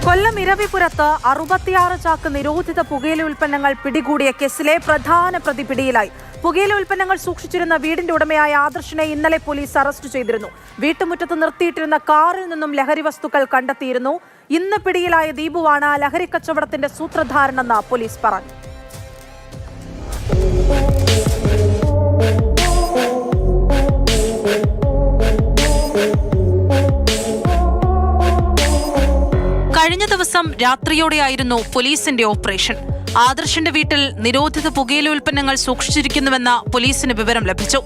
കൊല്ലം ഇരവിപുരത്ത് 66 ചാക്ക് നിരോധിത പുകയില ഉൽപ്പന്നങ്ങൾ പിടികൂടിയ കേസിലെ പ്രധാന പ്രതി പിടിയിലായി. പുകയില ഉൽപ്പന്നങ്ങൾ സൂക്ഷിച്ചിരുന്ന വീടിന്റെ ഉടമയായ ആദർശിനെ ഇന്നലെ പോലീസ് അറസ്റ്റ് ചെയ്തിരുന്നു. വീട്ടുമുറ്റത്ത് നിർത്തിയിട്ടിരുന്ന കാറിൽ നിന്നും ലഹരി വസ്തുക്കൾ കണ്ടെത്തിയിരുന്നു. ഇന്ന് പിടിയിലായ ദീപുവാണ് ലഹരി കച്ചവടത്തിന്റെ സൂത്രധാരനെന്ന് പോലീസ് പറഞ്ഞു. കഴിഞ്ഞ ദിവസം രാത്രിയോടെയായിരുന്നു പോലീസിന്റെ ഓപ്പറേഷൻ. ആദർശിന്റെ വീട്ടിൽ നിരോധിത പുകയില ഉൽപ്പന്നങ്ങൾ സൂക്ഷിച്ചിരിക്കുന്നുവെന്ന പോലീസിന് വിവരം ലഭിച്ചു.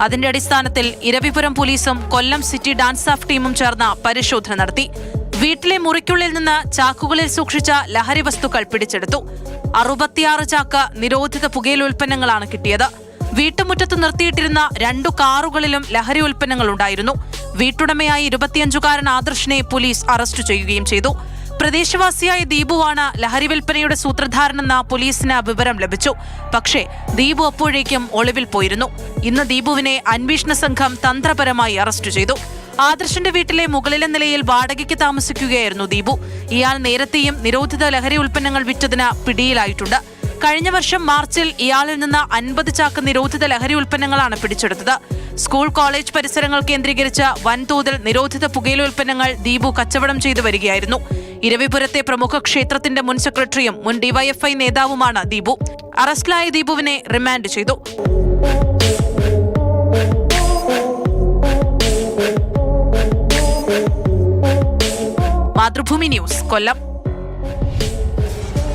അതിന്റെ അടിസ്ഥാനത്തിൽ ഇരവിപുരം പോലീസും കൊല്ലം സിറ്റി ഡാൻസ് ഓഫ് ടീമും ചേർന്ന് പരിശോധന നടത്തി. വീട്ടിലെ മുറിക്കുള്ളിൽ നിന്ന് ചാക്കുകളിൽ സൂക്ഷിച്ച ലഹരി വസ്തുക്കൾ പിടിച്ചെടുത്തു. 66 ചാക്ക് നിരോധിത പുകയില ഉൽപ്പന്നങ്ങളാണ് കിട്ടിയത്. വീട്ടുമുറ്റത്ത് നിർത്തിയിട്ടിരുന്ന 2 കാറുകളിലും ലഹരി ഉൽപ്പന്നങ്ങൾ ഉണ്ടായിരുന്നു. വീട്ടുടമയായ 25-കാരൻ ആദർശിനെ പോലീസ് അറസ്റ്റ് ചെയ്യുകയും ചെയ്തു. പ്രദേശവാസിയായ ദീപുവാണ് ലഹരി വിൽപ്പനയുടെ സൂത്രധാരനെന്ന പോലീസിന് വിവരം ലഭിച്ചു. പക്ഷേ ദീപു അപ്പോഴേക്കും ഒളിവിൽ പോയിരുന്നു. ഇന്ന് ദീപുവിനെ അന്വേഷണ സംഘം തന്ത്രപരമായി അറസ്റ്റ് ചെയ്തു. ആദർശിന്റെ വീട്ടിലെ മുകളിലെ നിലയിൽ വാടകയ്ക്ക് താമസിക്കുകയായിരുന്നു ദീപു. ഇയാൾ നേരത്തെയും നിരോധിത ലഹരി ഉൽപ്പന്നങ്ങൾ വിറ്റതിന് പിടിയിലായിട്ടുണ്ട്. കഴിഞ്ഞ വർഷം മാർച്ചിൽ ഇയാളിൽ നിന്ന് 50 ചാക്ക് നിരോധിത ലഹരി ഉൽപ്പന്നങ്ങളാണ് പിടിച്ചെടുത്തത്. സ്കൂൾ കോളേജ് പരിസരങ്ങൾ കേന്ദ്രീകരിച്ച വൻതോതിൽ നിരോധിത പുകയില ഉൽപ്പന്നങ്ങൾ ദീപു കച്ചവടം ചെയ്തു വരികയായിരുന്നു. ഇരവിപുരത്തെ പ്രമുഖ ക്ഷേത്രത്തിന്റെ മുൻ സെക്രട്ടറിയും മുൻ ഡിവൈഎഫ്ഐ നേതാവുമാണ് ദീപു. അറസ്റ്റിലായ ദീപുവിനെ റിമാൻഡ് ചെയ്തു. മാതൃഭൂമി ന്യൂസ്, കൊല്ലം.